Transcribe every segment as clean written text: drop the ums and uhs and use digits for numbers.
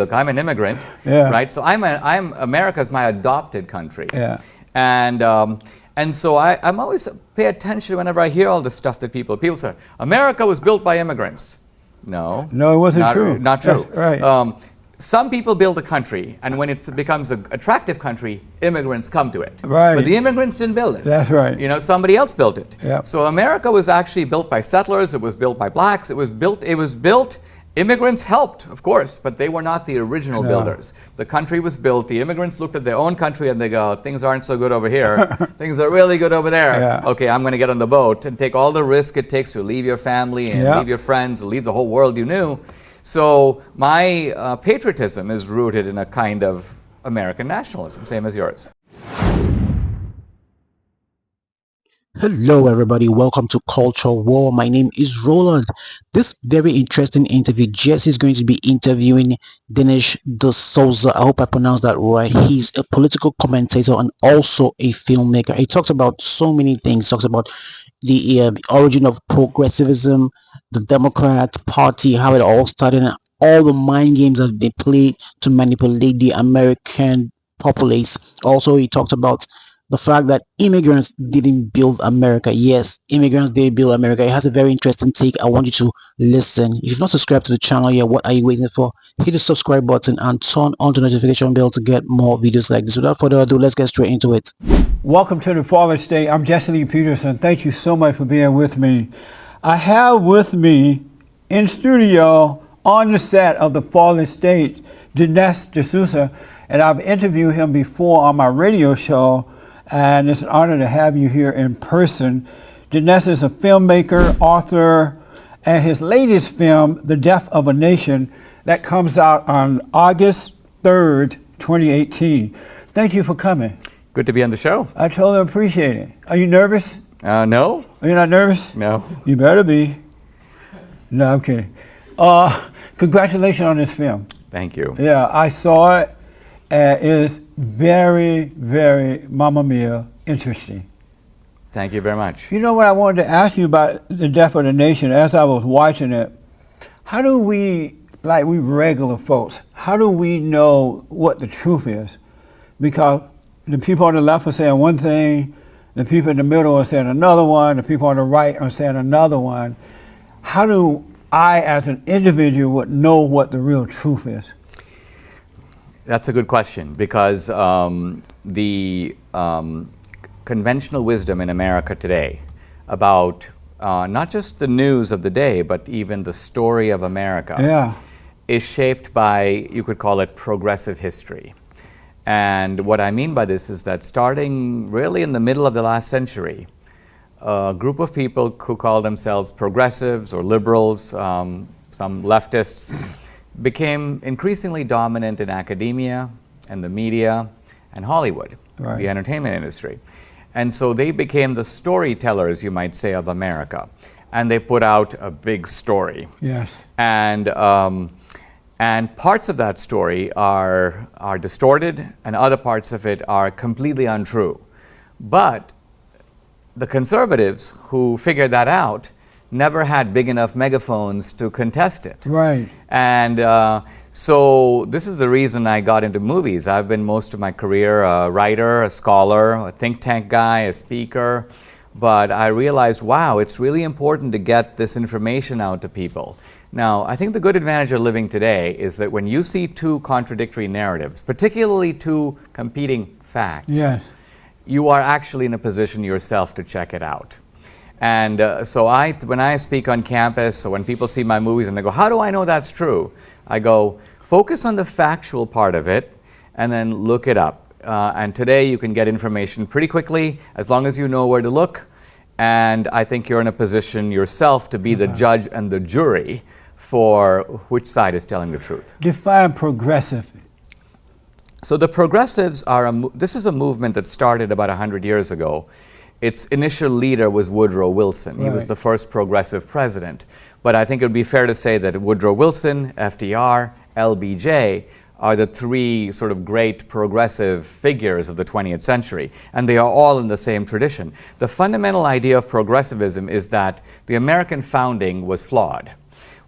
Look, I'm an immigrant, right? So I'm America's my adopted country. Yeah. And so I'm always pay attention whenever I hear all this stuff that people say, America was built by immigrants. No. No, it wasn't true. Not true. That's right. Some people build a country, and when it becomes an attractive country, immigrants come to it. Right. But the immigrants didn't build it. That's right. You know, somebody else built it. Yep. So America was actually built by settlers. It was built by blacks. It was built. Immigrants helped, of course, but they were not the original builders. The country was built. The immigrants looked at their own country and they go, things aren't so good over here. Things are really good over there. Yeah. Okay, I'm going to get on the boat and take all the risk it takes to leave your family and leave your friends and leave the whole world you knew. So my patriotism is rooted in a kind of American nationalism, same as yours. Hello everybody, welcome to Culture War. My name is Roland. This very interesting interview, Jesse is going to be interviewing DINESH the SOUSA. I hope I pronounced that right. He's a political commentator and also a filmmaker. He talks about so many things. Talks about the origin of progressivism, the Democrat Party, how it all started, and all the mind games that they play to manipulate the American populace. Also, he talked about the fact that immigrants didn't build America. Yes, immigrants did build America. It has a very interesting take. I want you to listen. If you've not subscribed to the channel yet, what are you waiting for? Hit the subscribe button and turn on the notification bell to get more videos like this. Without further ado, let's get straight into it. Welcome to the Fallen State. I'm Jesse Lee Peterson. Thank you so much for being with me. I have with me in studio on the set of the Fallen State, DINESH the SOUSA, and I've interviewed him before on my radio show. And it's an honor to have you here in person. DINESH is a filmmaker, author, and his latest film, The Death of a Nation, that comes out on August 3rd, 2018. Thank you for coming. Good to be on the show. I totally appreciate it. Are you nervous? No. Are you not nervous? No. You better be. No, I'm kidding. Congratulations on this film. Thank you. Yeah, I saw it. It is very, very, mamma mia, interesting. Thank you very much. You know what I wanted to ask you about The Death of the Nation as I was watching it? How do we, like we regular folks, how do we know what the truth is? Because the people on the left are saying one thing, the people in the middle are saying another one, the people on the right are saying another one. How do I, as an individual, would know what the real truth is? That's a good question, because the conventional wisdom in America today about not just the news of the day, but even the story of America is shaped by, you could call it, progressive history. And what I mean by this is that starting really in the middle of the last century, a group of people who call themselves progressives or liberals, some leftists, became increasingly dominant in academia and the media and Hollywood, the entertainment industry. And so they became the storytellers, you might say, of America. And they put out a big story. Yes. And parts of that story are distorted and other parts of it are completely untrue. But the conservatives who figured that out never had big enough megaphones to contest it. Right. And so this is the reason I got into movies. I've been most of my career a writer, a scholar, a think tank guy, a speaker. But I realized, wow, it's really important to get this information out to people. Now, I think the good advantage of living today is that when you see two contradictory narratives, particularly two competing facts, you are actually in a position yourself to check it out. And so when I speak on campus, or when people see my movies and they go, how do I know that's true? I go, focus on the factual part of it and then look it up. And today you can get information pretty quickly as long as you know where to look. And I think you're in a position yourself to be the judge and the jury for which side is telling the truth. Define progressive. So the progressives this is a movement that started about 100 years ago. Its initial leader was Woodrow Wilson. He was the first progressive president. But I think it would be fair to say that Woodrow Wilson, FDR, LBJ are the three sort of great progressive figures of the 20th century. And they are all in the same tradition. The fundamental idea of progressivism is that the American founding was flawed.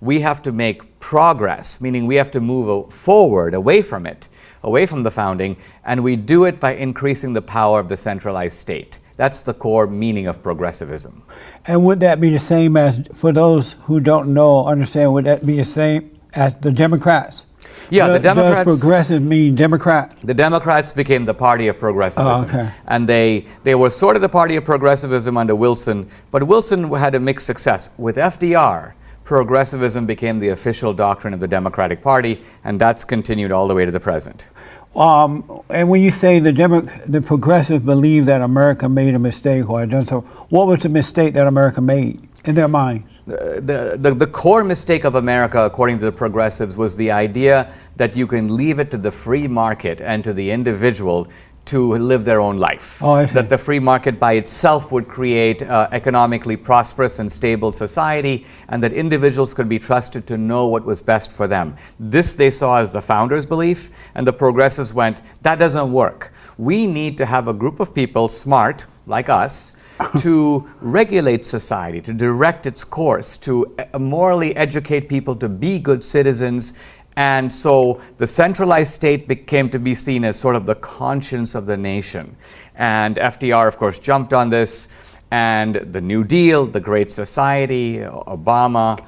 we have to make progress, meaning we have to move forward, away from it, away from the founding, and we do it by increasing the power of the centralized state. That's the core meaning of progressivism. And would that be the same as, for those who don't know, understand, would that be the same as the Democrats? Yeah, the Democrats. Does progressive mean Democrat? The Democrats became the party of progressivism. Oh, okay. And they were sort of the party of progressivism under Wilson, but Wilson had a mixed success. With FDR, progressivism became the official doctrine of the Democratic Party, and that's continued all the way to the present. And when you say the progressives believe that America made a mistake or had done so, what was the mistake that America made in their minds? The core mistake of America, according to the progressives, was the idea that you can leave it to the free market and to the individual to live their own life. Oh, I see. That the free market by itself would create economically prosperous and stable society, and that individuals could be trusted to know what was best for them. This they saw as the founders' belief, and the progressives went, that doesn't work. We need to have a group of people smart, like us, to regulate society, to direct its course, to morally educate people to be good citizens. And so the centralized state came to be seen as sort of the conscience of the nation. And FDR, of course, jumped on this, and the New Deal, the Great Society, Obama,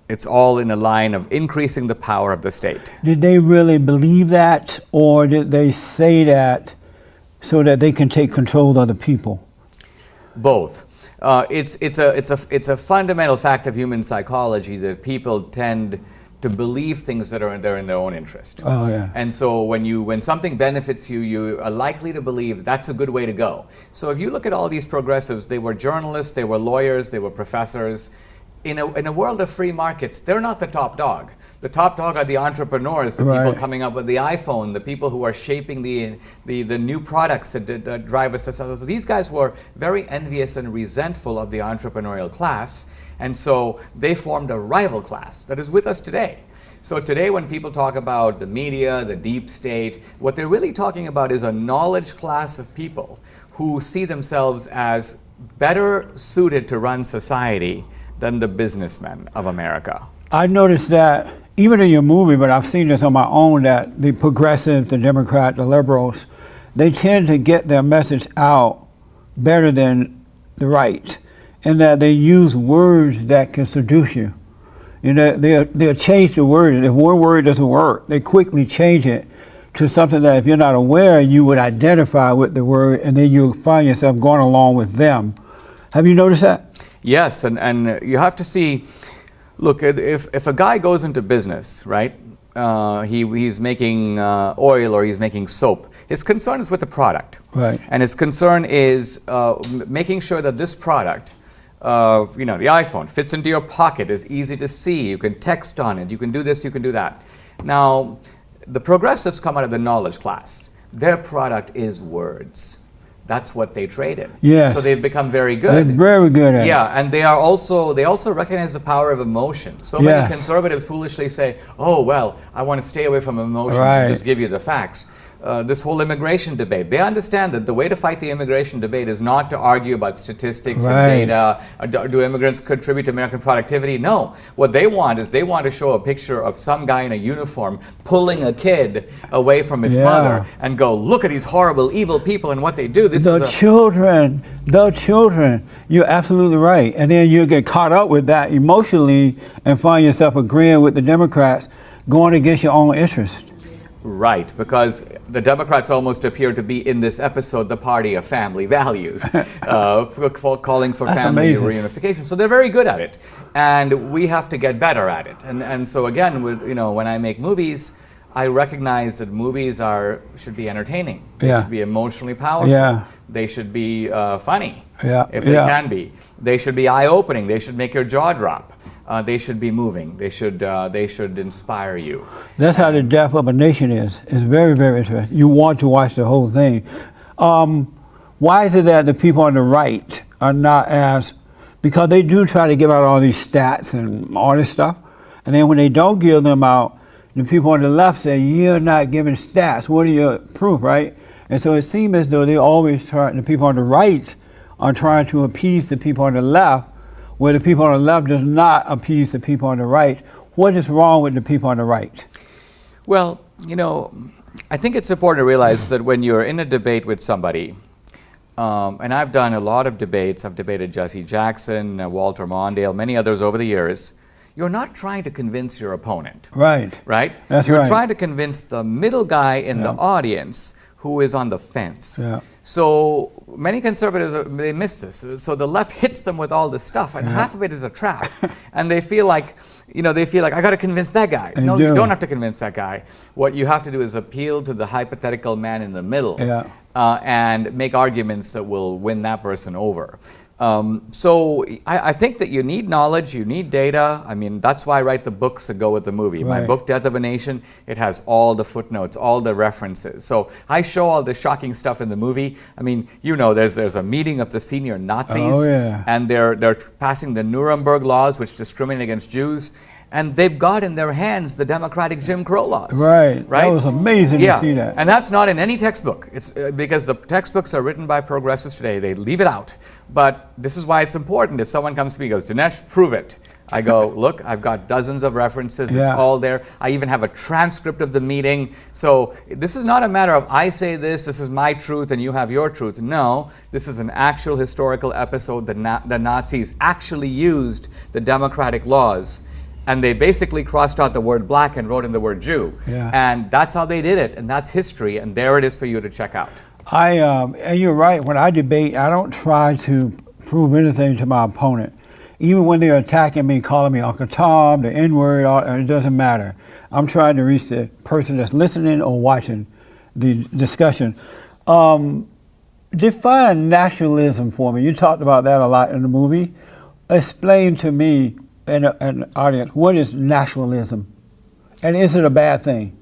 it's all in the line of increasing the power of the state. Did they really believe that, or did they say that so that they can take control of the people? Both. It's a fundamental fact of human psychology that people tend to believe things that are in their own interest. Oh, yeah. And so when something benefits you, you are likely to believe that's a good way to go. So if you look at all these progressives, they were journalists, they were lawyers, they were professors. In a world of free markets, they're not the top dog. The top dog are the entrepreneurs, the people coming up with the iPhone, the people who are shaping the new products that drive us. So these guys were very envious and resentful of the entrepreneurial class. And so they formed a rival class that is with us today. So today when people talk about the media, the deep state, what they're really talking about is a knowledge class of people who see themselves as better suited to run society than the businessmen of America. I noticed that even in your movie, but I've seen this on my own, that the progressives, the Democrats, the liberals, they tend to get their message out better than the right, and that they use words that can seduce you. You know, they'll change the word. If one word doesn't work, they quickly change it to something that if you're not aware, you would identify with the word, and then you'll find yourself going along with them. Have you noticed that? Yes, and you have to see, look, if a guy goes into business, right, he's making oil or he's making soap, his concern is with the product. Right. And his concern is making sure that this product, the iPhone, fits into your pocket, is easy to see, you can text on it, you can do this, you can do that. Now, the progressives come out of the knowledge class. Their product is words. That's what they traded. Yes. So they've become very good. They're very good at it. Yeah, and they also recognize the power of emotion. So many conservatives foolishly say, oh, well, I want to stay away from emotions and just give you the facts. This whole immigration debate, they understand that the way to fight the immigration debate is not to argue about statistics and data. Do immigrants contribute to American productivity? No. What they want is they want to show a picture of some guy in a uniform pulling a kid away from its mother and go, look at these horrible, evil people and what they do. The children, you're absolutely right. And then you get caught up with that emotionally and find yourself agreeing with the Democrats going against your own interest. Right, because the Democrats almost appear to be in this episode the party of family values, calling for family reunification. So they're very good at it, and we have to get better at it. And so again, when I make movies, I recognize that movies should be entertaining. They should be emotionally powerful. Yeah. They should be funny, if they can be. They should be eye-opening. They should make your jaw drop. They should be moving. They should inspire you. That's how the death of a nation is. It's very, very interesting. You want to watch the whole thing. Why is it that the people on the right are not as, because they do try to give out all these stats and all this stuff, and then when they don't give them out, the people on the left say, you're not giving stats. What are your proof, right? And so it seems as though the people on the right are trying to appease the people on the left, where the people on the left does not appease the people on the right. What is wrong with the people on the right? Well, you know, I think it's important to realize that when you're in a debate with somebody, and I've done a lot of debates, I've debated Jesse Jackson, Walter Mondale, many others over the years, you're not trying to convince your opponent. Right. Right? That's you're right. trying to convince the middle guy in the audience who is on the fence. Yeah. So many conservatives, they miss this. So the left hits them with all this stuff, and half of it is a trap. And they feel like, I got to convince that guy. And No, you you do. don't have to convince that guy. What you have to do is appeal to the hypothetical man in the middle and make arguments that will win that person over. So I think that you need knowledge, you need data. I mean, that's why I write the books that go with the movie. My Right. book, Death of a Nation, it has all the footnotes, all the references. So I show all the shocking stuff in the movie. I mean, there's a meeting of the senior Nazis, and they're passing the Nuremberg laws, which discriminate against Jews. And they've got in their hands the democratic Jim Crow laws. Right. That was amazing to see that. And that's not in any textbook. It's because the textbooks are written by progressives today. They leave it out. But this is why it's important. If someone comes to me and goes, Dinesh, prove it. I go, look, I've got dozens of references. It's all there. I even have a transcript of the meeting. So this is not a matter of I say this is my truth, and you have your truth. No, this is an actual historical episode. The Nazis actually used the democratic laws. And they basically crossed out the word black and wrote in the word Jew. And that's how they did it. And that's history. And there it is for you to check out. And you're right. When I debate, I don't try to prove anything to my opponent. Even when they're attacking me, calling me Uncle Tom, the N-word, it doesn't matter. I'm trying to reach the person that's listening or watching the discussion. Define nationalism for me. You talked about that a lot in the movie. Explain to me and an audience, what is nationalism? And is it a bad thing?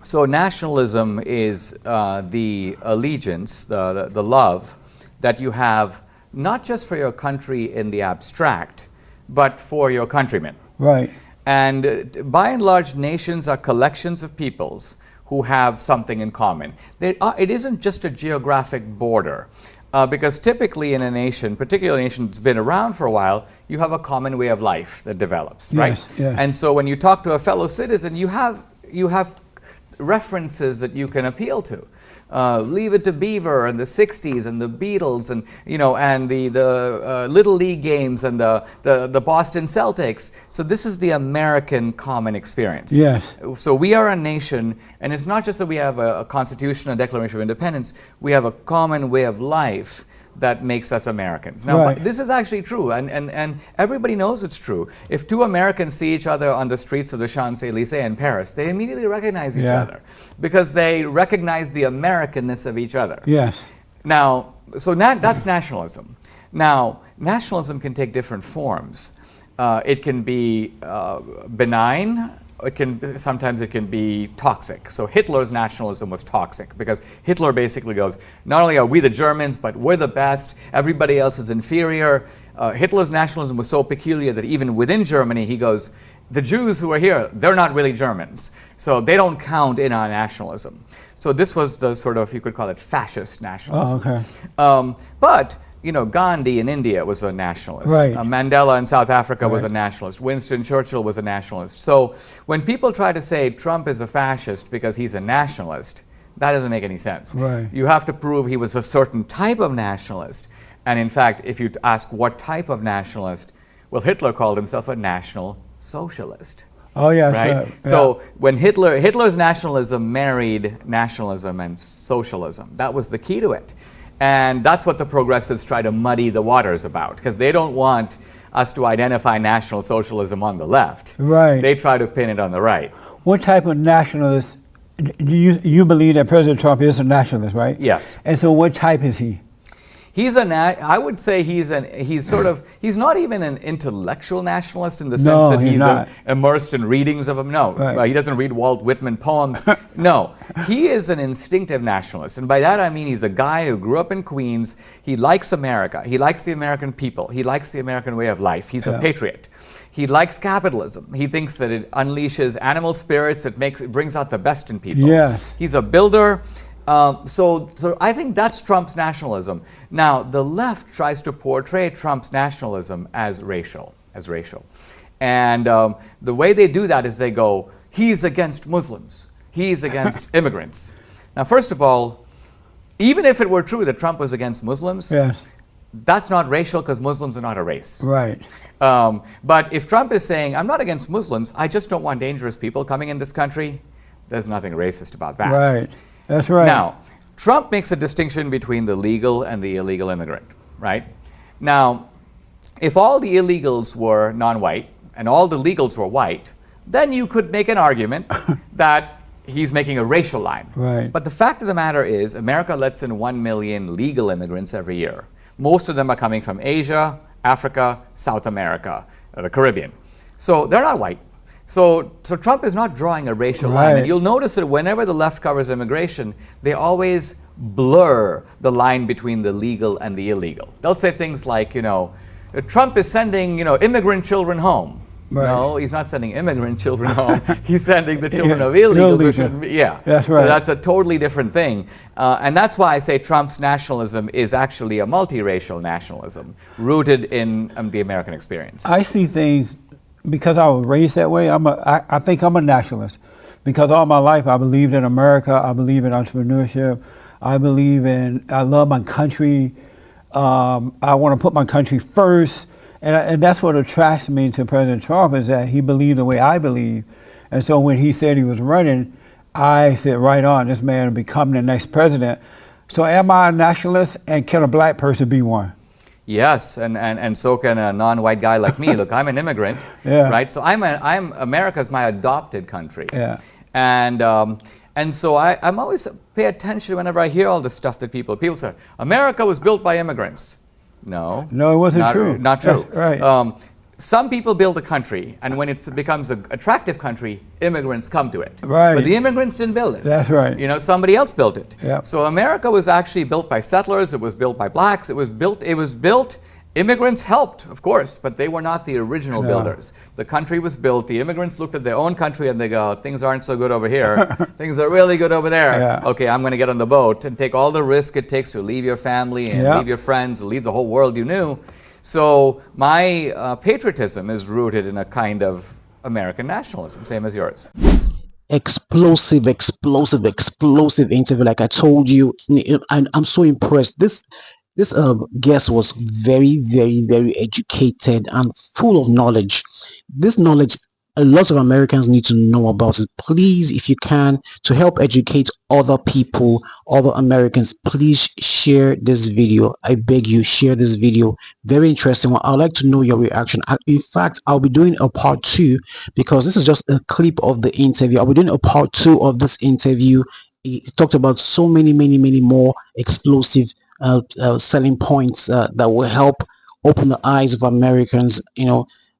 So nationalism is the allegiance, the love that you have not just for your country in the abstract, but for your countrymen. Right. And by and large, nations are collections of peoples who have something in common. It isn't just a geographic border. Because typically in a nation, particularly a nation that's been around for a while, you have a common way of life that develops, right? Yes. And so when you talk to a fellow citizen, you have references that you can appeal to. Leave It to Beaver and the 60s and the Beatles and the Little League games and the Boston Celtics. So this is the American common experience. Yes. So we are a nation, and it's not just that we have a constitution, a Declaration of Independence. We have a common way of life that makes us Americans. Now, this is actually true, and everybody knows it's true. If two Americans see each other on the streets of the Champs-Élysées in Paris, they immediately recognize each other because they recognize the Americanness of each other. Yes. Now, so that's nationalism. Now, nationalism can take different forms. It can be benign. Sometimes it can be toxic. So Hitler's nationalism was toxic because Hitler basically goes, not only are we the Germans, but we're the best, everybody else is inferior. Hitler's nationalism was so peculiar that even within Germany, he goes, the Jews who are here, they're not really Germans. So they don't count in our nationalism. So this was the sort of, you could call it fascist nationalism. But Gandhi in India was a nationalist. Right. Mandela in South Africa was a nationalist. Winston Churchill was a nationalist. So when people try to say Trump is a fascist because he's a nationalist, that doesn't make any sense. Right. You have to prove he was a certain type of nationalist. And in fact, if you ask what type of nationalist, well, Hitler called himself a national socialist. Oh, yeah, right? Sure. So when Hitler's nationalism married nationalism and socialism, that was the key to it. And that's what the progressives try to muddy the waters about, because they don't want us to identify National Socialism on the left. Right. They try to pin it on the right. What type of nationalist do you believe that President Trump is a nationalist, right? Yes. And so what type is he? I would say he's not even an intellectual nationalist in the sense that he's immersed in readings of him. No, he doesn't read Walt Whitman poems. No, he is an instinctive nationalist. And by that I mean he's a guy who grew up in Queens. He likes America. He likes the American people. He likes the American way of life. He's a patriot. He likes capitalism. He thinks that it unleashes animal spirits. It brings out the best in people. Yes. He's a builder. So I think that's Trump's nationalism. Now, the left tries to portray Trump's nationalism as racial. And the way they do that is they go, he's against Muslims, he's against immigrants. Now, first of all, even if it were true that Trump was against Muslims, Yes. that's not racial because Muslims are not a race. Right. But if Trump is saying, I'm not against Muslims, I just don't want dangerous people coming in this country, there's nothing racist about that. Right. That's right. Now, Trump makes a distinction between the legal and the illegal immigrant, right? Now, if all the illegals were non-white and all the legals were white, then you could make an argument that he's making a racial line. Right. But the fact of the matter is, America lets in 1 million legal immigrants every year. Most of them are coming from Asia, Africa, South America, the Caribbean. So they're not white. So Trump is not drawing a racial line. Right. And you'll notice that whenever the left covers immigration, they always blur the line between the legal and the illegal. They'll say things like, Trump is sending, immigrant children home. Right. No, he's not sending immigrant children home. He's sending the children of illegals. Who shouldn't be, That's right. So that's a totally different thing. And that's why I say Trump's nationalism is actually a multiracial nationalism rooted in the American experience. I see things because I was raised that way. I think I'm a nationalist because all my life I believed in America. I believe in entrepreneurship. I love my country. I want to put my country first. And that's what attracts me to President Trump is that he believed the way I believe. And so when he said he was running, I said, right on, this man will become the next president. So am I a nationalist, and can a black person be one? Yes, and so can a non-white guy like me. Look, I'm an immigrant, Yeah. right? So America's my adopted country. Yeah. And so I'm always pay attention whenever I hear all this stuff that people say, America was built by immigrants. No, No, it wasn't true. Not true. That's right. Some people build a country, and when it becomes an attractive country, immigrants come to it. Right. But the immigrants didn't build it. That's right. Somebody else built it. Yep. So America was actually built by settlers. It was built by blacks. It was built. Immigrants helped, of course, but they were not the original No. builders. The country was built. The immigrants looked at their own country and they go, things aren't so good over here. Things are really good over there. Yeah. Okay, I'm going to get on the boat and take all the risk it takes to leave your family and Yeah. leave your friends, leave the whole world you knew. So my patriotism is rooted in a kind of American nationalism, same as yours. Explosive interview. Like I told you, I'm so impressed. This guest was very, very, very educated and full of knowledge. This knowledge a lot of Americans need to know about it. Please, if you can, to help educate other people, other Americans, please share this video. I beg you, share this video. Very interesting one. I'd like to know your reaction. In fact, I'll be doing a part 2 because this is just a clip of the interview. I'll be doing a part 2 of this interview. He talked about so many more explosive selling points that will help open the eyes of Americans,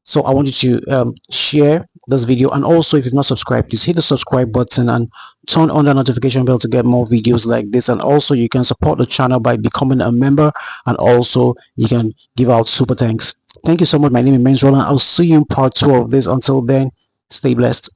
so I want you to share this video, and also if you've not subscribed, please hit the subscribe button and turn on the notification bell to get more videos like this. And also you can support the channel by becoming a member, and also you can give out super thanks. Thank you so much. My name is Roland. I'll see you in part 2 of this. Until then, stay blessed.